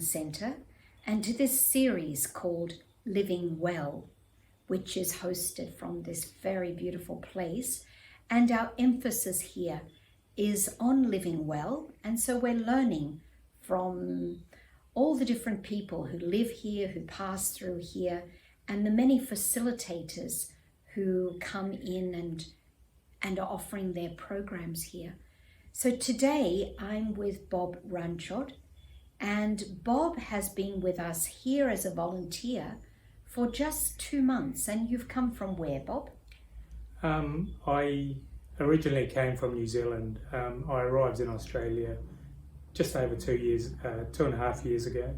Centre and to this series called Living Well, which is hosted from this very beautiful place. And our emphasis here is on living well. And so we're learning from all the different people who live here, who pass through here, and the many facilitators who come in and are offering their programs here. So today I'm with Bob Ranchod, and Bob has been with us here as a volunteer for just 2 months. And you've come from where, Bob? I originally came from New Zealand. I arrived in Australia just over 2.5 years ago.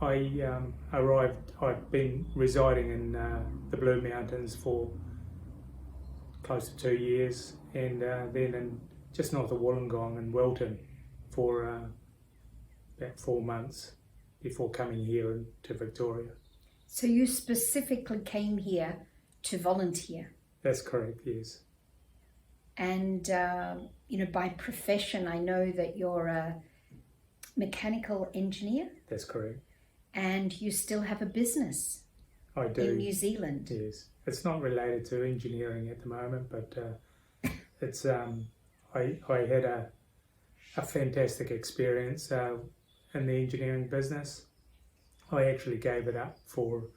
I've been residing in the Blue Mountains for close to 2 years, and then in just north of Wollongong and Welton for about 4 months before coming here to Victoria. So you specifically came here to volunteer? That's correct, yes. And, by profession, I know that you're a mechanical engineer. That's correct. And you still have a business. I do. In New Zealand. Yes. It's not related to engineering at the moment, but it's I had a fantastic experience in the engineering business. I actually gave it up for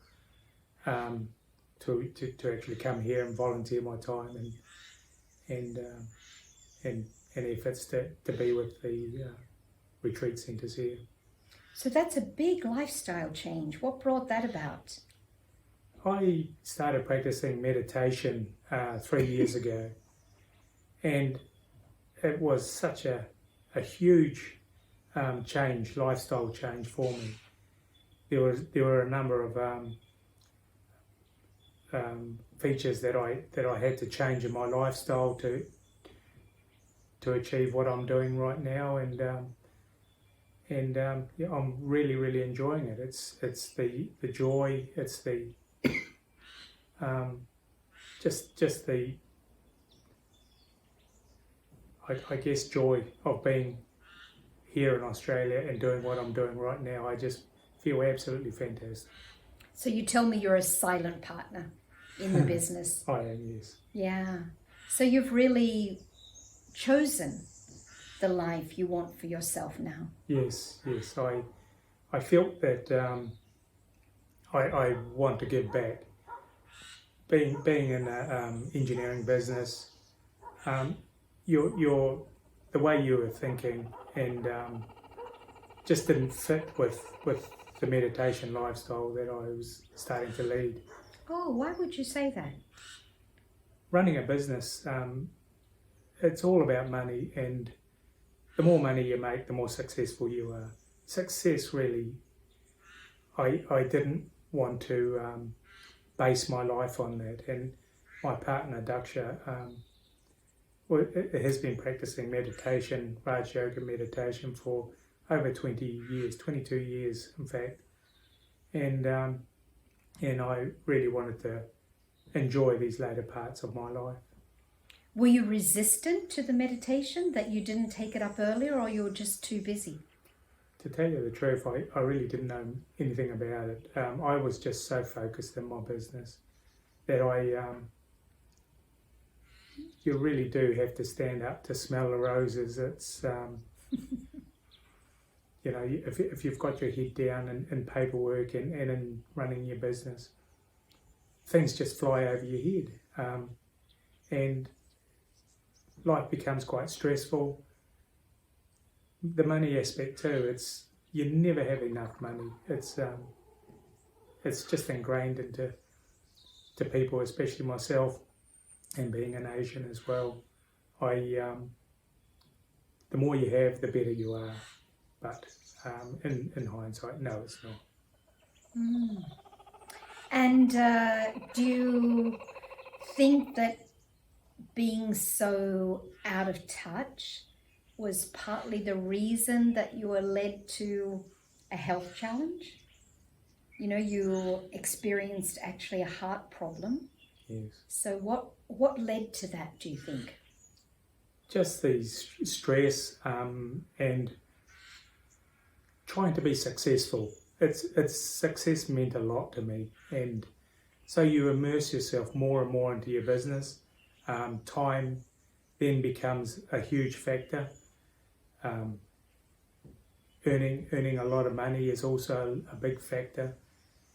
to actually come here and volunteer my time and efforts to be with the retreat centres here. So that's a big lifestyle change. What brought that about? I started practicing meditation 3 years ago, and it was such a huge lifestyle change for me. There were a number of features that I had to change in my lifestyle to achieve what I'm doing right now, and I'm really enjoying it. It's the joy. It's the just the I guess joy of being here in Australia and doing what I'm doing right now. I just feel absolutely fantastic. So you tell me you're a silent partner in the business. I am, yes. Yeah. So you've really chosen the life you want for yourself now. Yes. I felt that I want to give back. Being in an engineering business, the way you were thinking and just didn't fit with the meditation lifestyle that I was starting to lead. Oh, why would you say that? Running a business, it's all about money, and the more money you make, the more successful you are. Success really, I didn't want to base my life on that, and my partner Daksha has been practicing meditation, Raj Yoga meditation for over 20 years, 22 years in fact, and I really wanted to enjoy these later parts of my life. Were you resistant to the meditation, that you didn't take it up earlier, or you were just too busy? To tell you the truth, I really didn't know anything about it. I was just so focused in my business that you really do have to stand up to smell the roses. It's if you've got your head down in paperwork and in running your business, things just fly over your head, and life becomes quite stressful. The money aspect too, you never have enough money. It's just ingrained into people, especially myself, and being an Asian as well. The more you have, the better you are. But in hindsight, no, it's not. Mm. And do you think that being so out of touch was partly the reason that you were led to a health challenge? You experienced actually a heart problem. Yes. So what led to that, do you think? Just the stress and trying to be successful. It's success meant a lot to me, and so you immerse yourself more and more into your business. Time then becomes a huge factor. Earning a lot of money is also a big factor.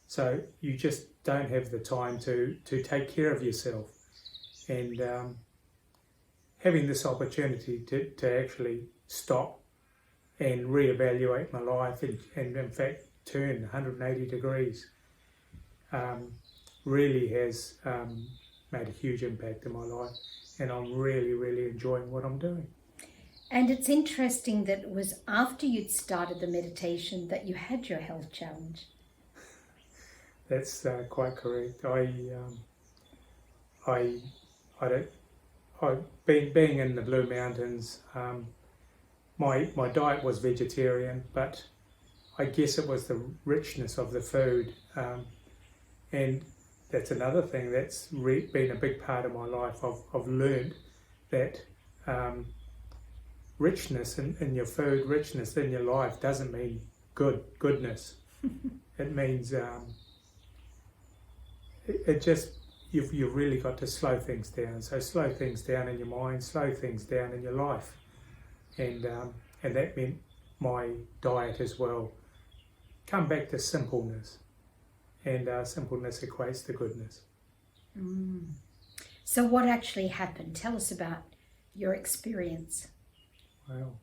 So you just don't have the time to take care of yourself. And having this opportunity to actually stop and reevaluate my life and in fact turn 180 degrees really has made a huge impact in my life, and I'm really, really enjoying what I'm doing. And it's interesting that it was after you'd started the meditation that you had your health challenge. That's quite correct. Being in the Blue Mountains, my diet was vegetarian, but I guess it was the richness of the food, and that's another thing that's been a big part of my life. I've learned that richness in your food, richness in your life doesn't mean goodness. It means it just you've really got to slow things down. So slow things down in your mind, slow things down in your life, and that meant my diet as well. Come back to simpleness, and simpleness equates to goodness. So what actually happened? Tell us about your experience. Well,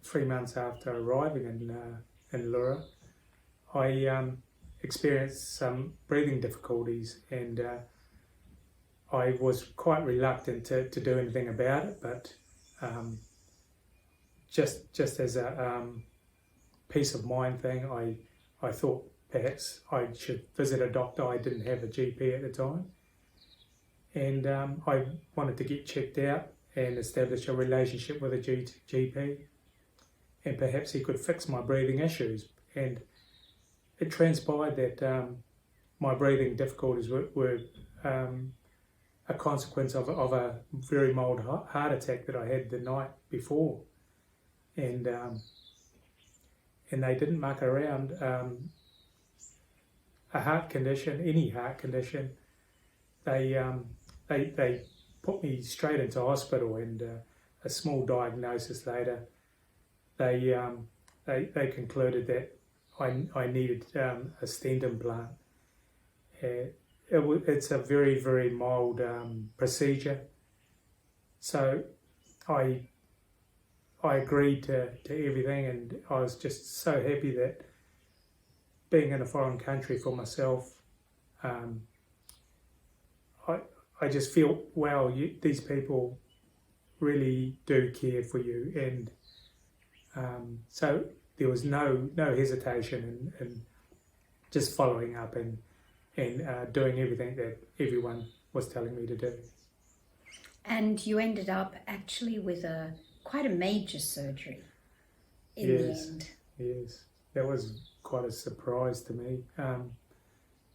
3 months after arriving in Lura, I experienced some breathing difficulties, and I was quite reluctant to do anything about it, but just as a peace of mind thing, I thought perhaps I should visit a doctor. I didn't have a GP at the time, and I wanted to get checked out and establish a relationship with a GP, and perhaps he could fix my breathing issues. And it transpired that my breathing difficulties were a consequence of a very mild heart attack that I had the night before, and they didn't muck around. A heart condition, any heart condition, they put me straight into hospital, and a small diagnosis later, they concluded that I needed a stent implant. It's a very, very mild procedure. So I agreed to everything, and I was just so happy that being in a foreign country for myself, I just feel, wow, these people really do care for you, and so there was no hesitation in just following up and doing everything that everyone was telling me to do. And you ended up actually with quite a major surgery in the end. Yes, that was quite a surprise to me.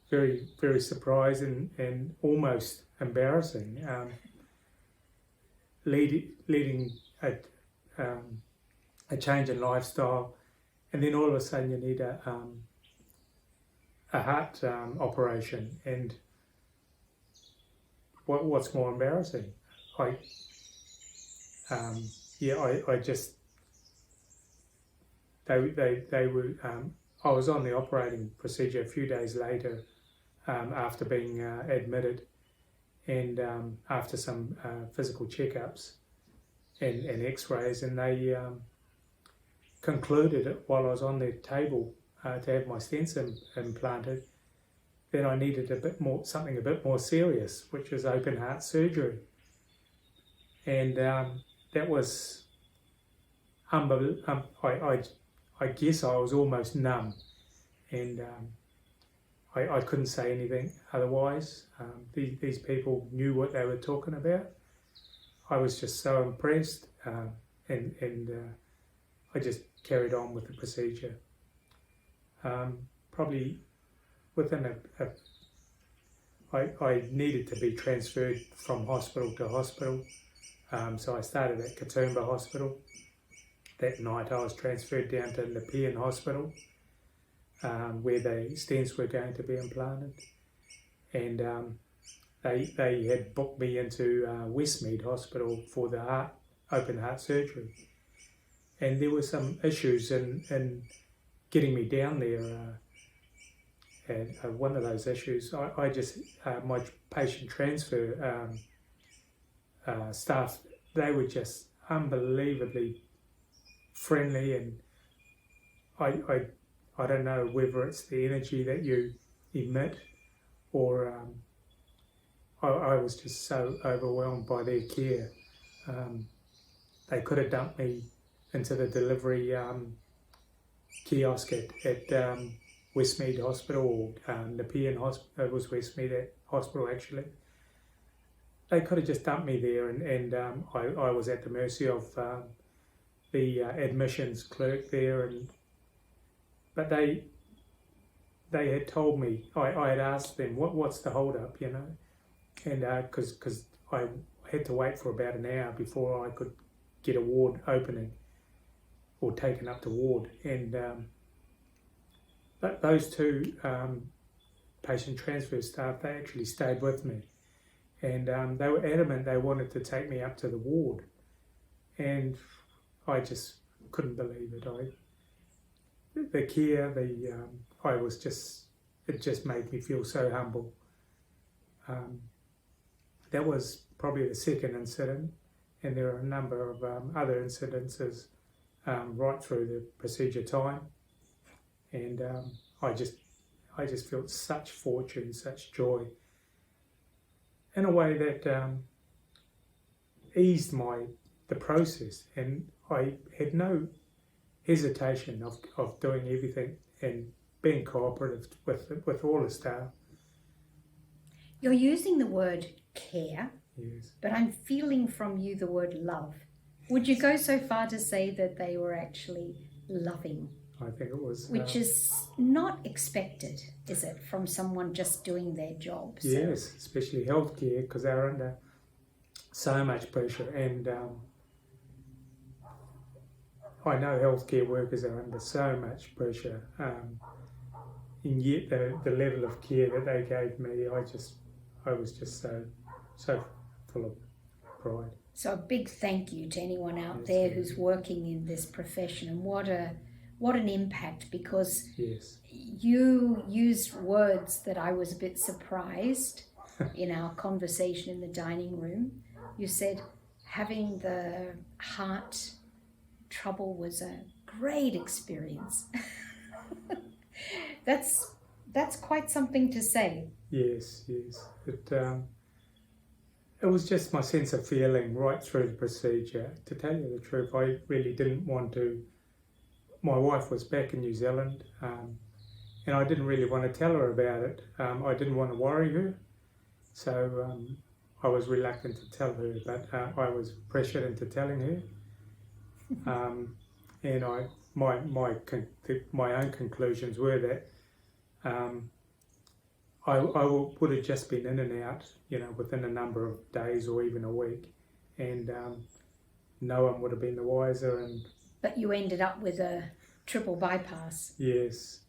Very, very surprising and almost embarrassing. Leading a change in lifestyle, and then all of a sudden you need a heart operation. And what's more embarrassing? I just they were. I was on the operating procedure a few days later after being admitted, and after some physical checkups and x-rays, and they concluded while I was on the table to have my stents implanted that I needed something a bit more serious, which was open heart surgery. And that was unbelievable. I guess I was almost numb, and I couldn't say anything otherwise. These people knew what they were talking about. I was just so impressed, and I just carried on with the procedure. Probably within I needed to be transferred from hospital to hospital, so I started at Katoomba Hospital, that night I was transferred down to Nepean Hospital, where the stents were going to be implanted, and they had booked me into Westmead Hospital for the open heart surgery, and there were some issues in getting me down there. And one of those issues, I just my patient transfer staff, they were just unbelievably friendly, and I don't know whether it's the energy that you emit, or I was just so overwhelmed by their care. They could have dumped me into the delivery kiosk at Westmead Hospital, or Nepean Hospital. It was Westmead Hospital actually. They could have just dumped me there, and I was at the mercy of the admissions clerk there, but they had told me, I had asked them what's the hold up, you know, and because I had to wait for about an hour before I could get a ward opening or taken up to ward, and but those two patient transfer staff, they actually stayed with me, and they were adamant they wanted to take me up to the ward, and I just couldn't believe it. The care, it just made me feel so humble. That was probably the second incident, and there are a number of other incidences right through the procedure time, and I just felt such fortune, such joy, in a way that eased the process, and I had no hesitation of doing everything and being cooperative with all the staff. You're using the word care, Yes. but I'm feeling from you the word love. Would you go so far to say that they were actually loving? I think it was. Which is not expected, is it, from someone just doing their job? So. Yes, especially healthcare, because they're under so much pressure, and I know healthcare workers are under so much pressure, and yet the level of care that they gave me, I was just so full of pride. So a big thank you to anyone out there who's working in this profession, and what an impact, because yes. You used words that I was a bit surprised in our conversation in the dining room. You said having the heart trouble was a great experience. That's quite something to say. Yes. It was just my sense of feeling right through the procedure. To tell you the truth, I really didn't want to. My wife was back in New Zealand, and I didn't really want to tell her about it. I didn't want to worry her, so I was reluctant to tell her, but I was pressured into telling her. And my own conclusions were that I would have just been in and out, you know, within a number of days or even a week, and no one would have been the wiser. But you ended up with a triple bypass. Yes.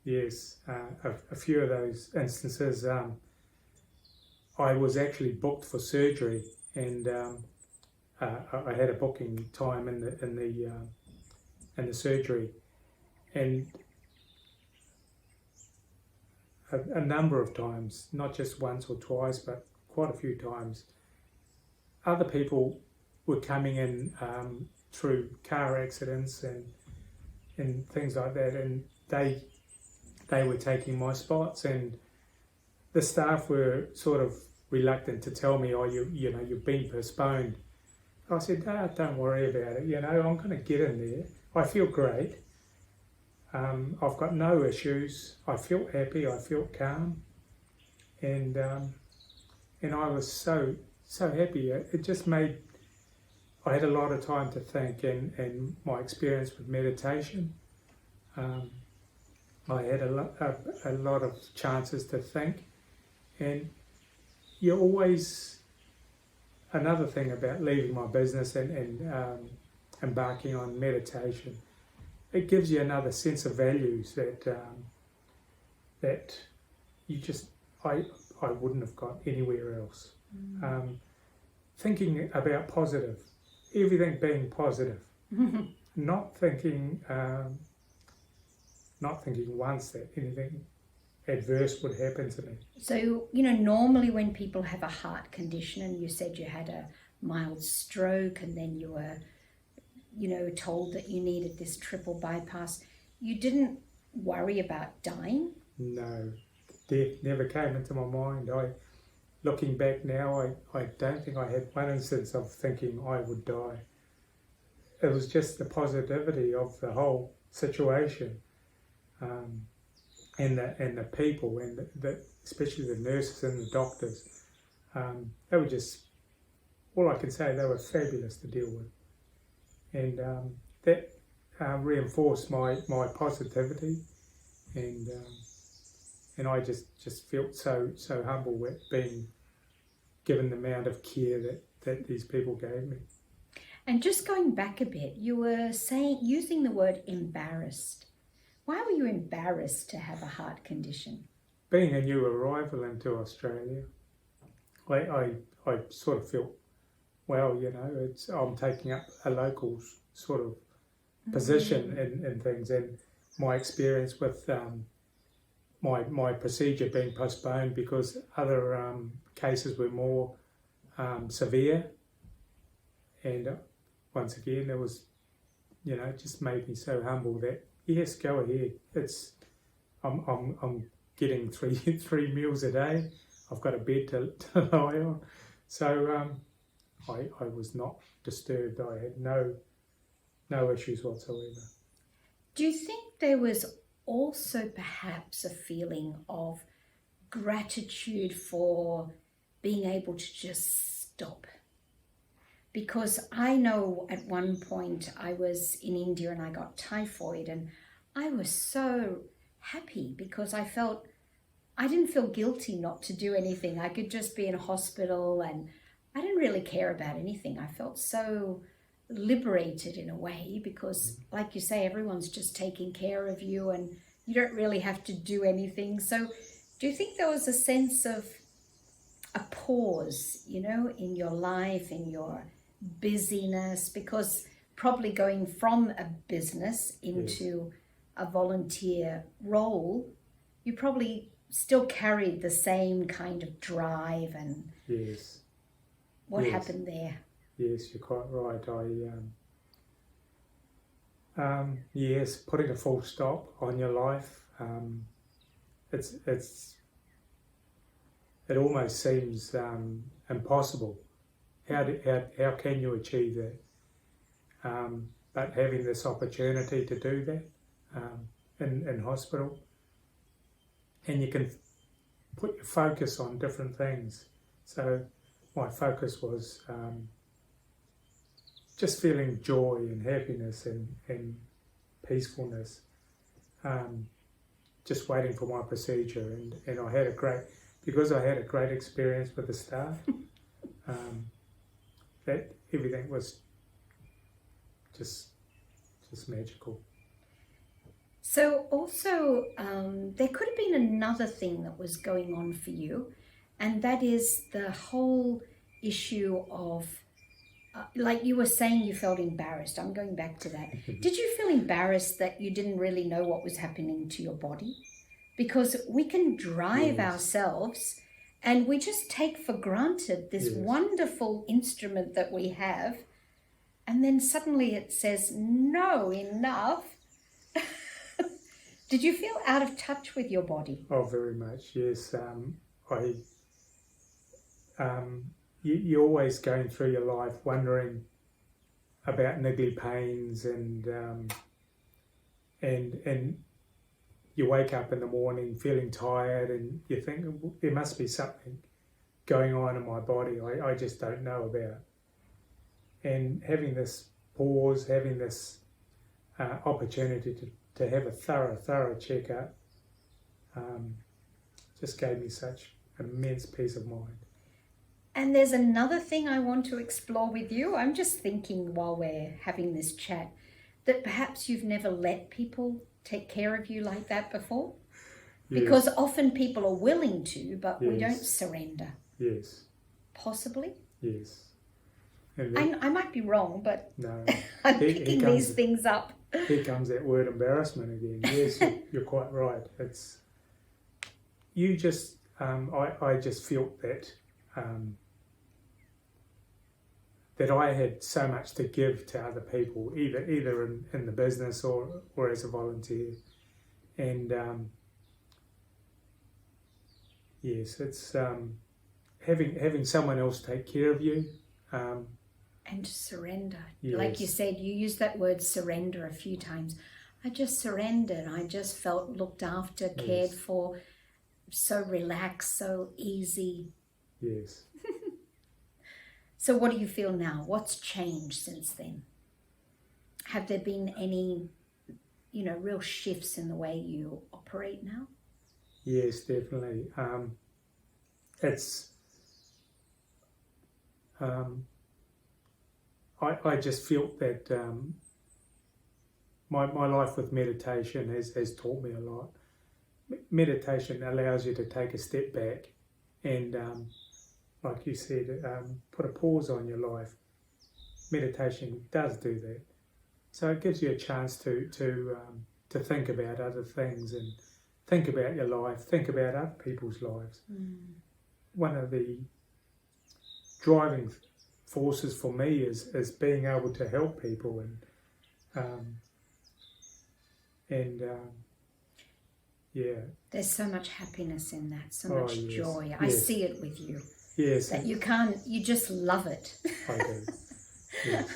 A few of those instances, I was actually booked for surgery, and I had a booking time in the surgery, and a number of times, not just once or twice, but quite a few times, other people were coming in through car accidents and things like that, and they were taking my spots, and the staff were sort of reluctant to tell me, you've been postponed. I said, don't worry about it, I'm going to get in there. I feel great. I've got no issues. I felt happy. I felt calm, and I was so happy. It just made. I had a lot of time to think, and my experience with meditation. I had a lot of chances to think, and you're always. Another thing about leaving my business and embarking on meditation, it gives you another sense of values that you just I wouldn't have got anywhere else. Thinking about positive, everything being positive, not thinking once that anything adverse would happen to me. So, normally when people have a heart condition, and you said you had a mild stroke and then you were, told that you needed this triple bypass, you didn't worry about dying? No, death never came into my mind. Looking back now, I don't think I had one instance of thinking I would die. It was just the positivity of the whole situation, and the people, and especially the nurses and the doctors. They were just, all I can say, they were fabulous to deal with, and that reinforced my positivity, and I just felt so humble with being given the amount of care that these people gave me. And just going back a bit, you were using the word embarrassed. Why were you embarrassed to have a heart condition? Being a new arrival into Australia, I sort of felt, well, I'm taking up a local sort of position in things, and my experience with my procedure being postponed because other cases were more severe, and once again it was, it just made me so humble that yes, go ahead. I'm getting three meals a day. I've got a bed to lie on, so I was not disturbed. I had no issues whatsoever. Do you think there was also perhaps a feeling of gratitude for being able to just stop? Because I know at one point I was in India and I got typhoid, and I was so happy because I didn't feel guilty not to do anything. I could just be in a hospital and I didn't really care about anything. I felt so liberated in a way because, like you say, everyone's just taking care of you and you don't really have to do anything. So do you think there was a sense of a pause, in your life, in your busyness? Because probably going from a business into a volunteer role, you probably still carried the same kind of drive. And yes, what happened there? Yes, you're quite right. Yes, putting a full stop on your life. It almost seems impossible. How can you achieve that? But having this opportunity to do that in hospital, and you can put your focus on different things. So my focus was just feeling joy and happiness and peacefulness, just waiting for my procedure, and I had a great experience with the staff, that everything was just magical. So also there could have been another thing that was going on for you, and that is the whole issue of like you were saying, you felt embarrassed. I'm going back to that. Did you feel embarrassed that you didn't really know what was happening to your body? Because we can drive ourselves and we just take for granted this wonderful instrument that we have, and then suddenly it says, no, enough. Did you feel out of touch with your body? Oh, very much, yes. You're always going through your life wondering about niggly pains, and you wake up in the morning feeling tired, and you think there must be something going on in my body I just don't know about. And having this pause, having this opportunity to have a thorough checkup, just gave me such immense peace of mind. And there's another thing I want to explore with you. I'm just thinking while we're having this chat that perhaps you've never let people take care of you like that before. Yes. Because often people are willing to, but we don't Yes. surrender. Yes. Possibly. Yes. And then, I might be wrong, but no. I'm Here picking comes- these things up. Here comes that word embarrassment again. Yes, you're quite right. It's you just. I just felt that that I had so much to give to other people, either in the business or as a volunteer, and yes, it's having someone else take care of you. And to surrender. Yes. Like you said, you used that word surrender a few times. I just surrendered. I just felt looked after, cared Yes. for, so relaxed, so easy. Yes. So what do you feel now? What's changed since then? Have there been any, real shifts in the way you operate now? Yes, definitely. It's. I just felt that my life with meditation has taught me a lot. Meditation allows you to take a step back and, like you said, put a pause on your life. Meditation does do that. So it gives you a chance to think about other things and think about your life, think about other people's lives. One of the driving forces for me is being able to help people and yeah. There's so much happiness in that, so much yes. joy. I Yes. see it with you. Yes. That you just love it. I do. Yes.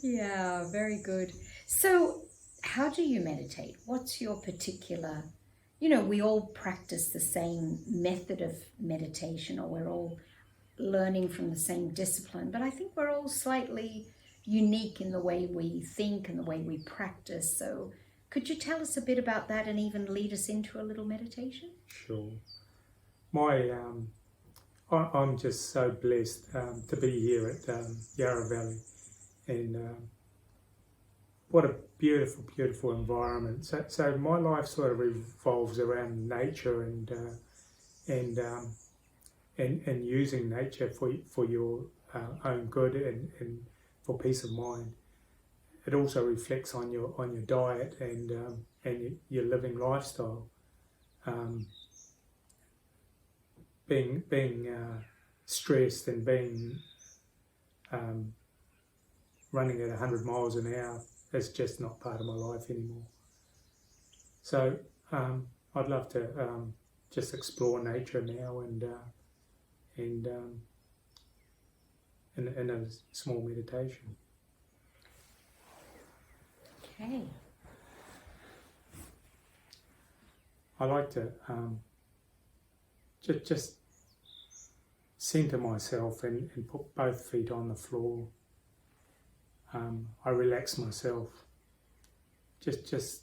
Yeah, very good. So how do you meditate? What's your particular, we all practice the same method of meditation, or we're all learning from the same discipline, but I think we're all slightly unique in the way we think and the way we practice. So could you tell us a bit about that and even lead us into a little meditation? Sure. I'm just so blessed to be here at Yarra Valley, and what a beautiful, beautiful environment. So my life sort of revolves around nature and using nature for your own good and for peace of mind. It also reflects on your diet and your living lifestyle. Being stressed and being running at 100 miles an hour is just not part of my life anymore. So I'd love to just explore nature now and in a small meditation. Okay. I like to just center myself and put both feet on the floor. I relax myself. Just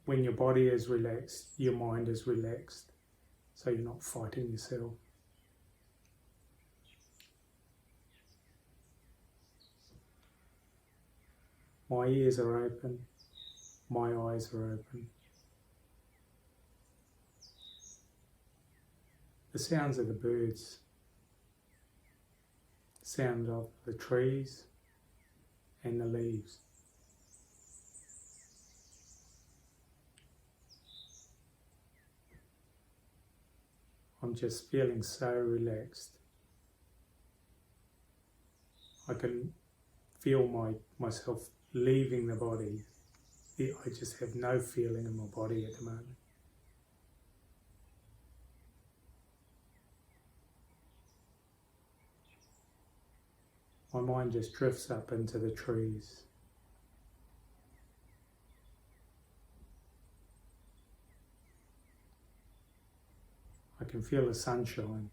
when your body is relaxed, your mind is relaxed, so you're not fighting yourself. My ears are open, my eyes are open. The sounds of the birds, the sound of the trees and the leaves. I'm just feeling so relaxed. I can feel myself leaving the body. I just have no feeling in my body at the moment. My mind just drifts up into the trees. I can feel the sunshine.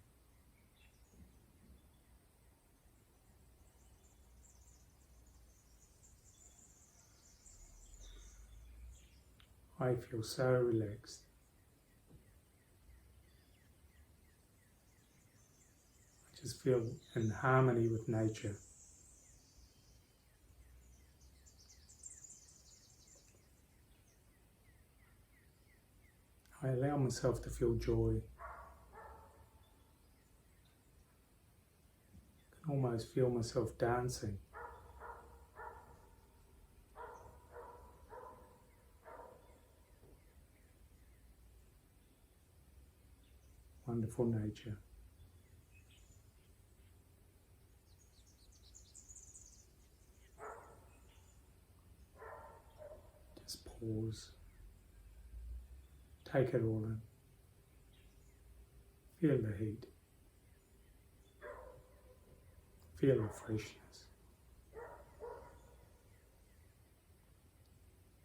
I feel so relaxed. I Just feel in harmony with nature. I allow myself to feel joy. I can almost feel myself dancing. Wonderful nature. Just pause. Take it all in. Feel the heat. Feel the freshness.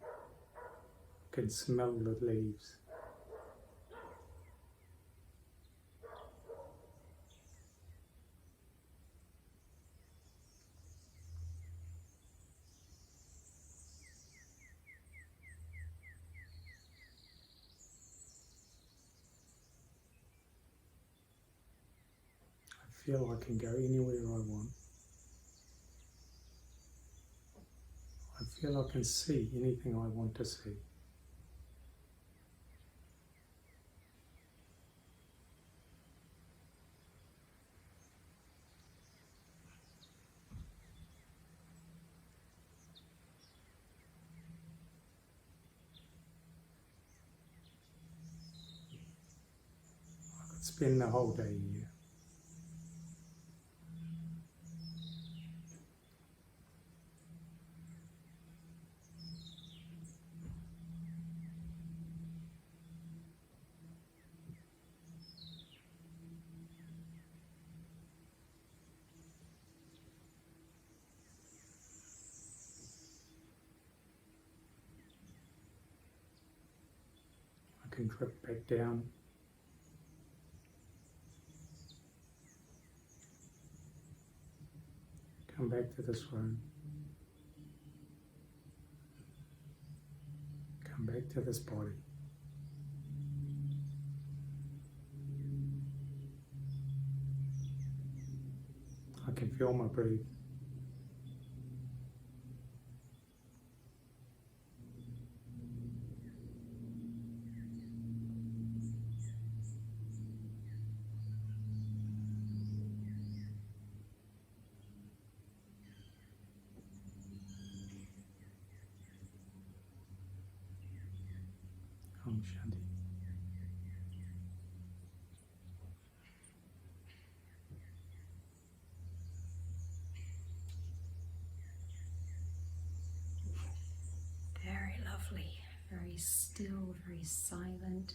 You can smell the leaves. I feel I can go anywhere I want. I feel I can see anything I want to see. I could spend the whole day here. I can drip back down. Come back to this room. Come back to this body. I can feel my breath. Om Shanti. Very lovely, very still, very silent.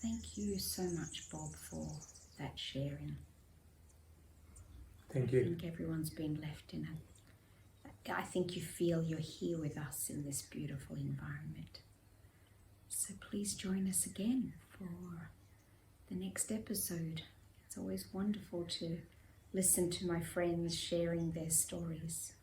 Thank you so much, Bob, for that sharing. Thank I you. think everyone's been left in a... I think you feel you're here with us in this beautiful environment. So please join us again for the next episode. It's always wonderful to listen to my friends sharing their stories.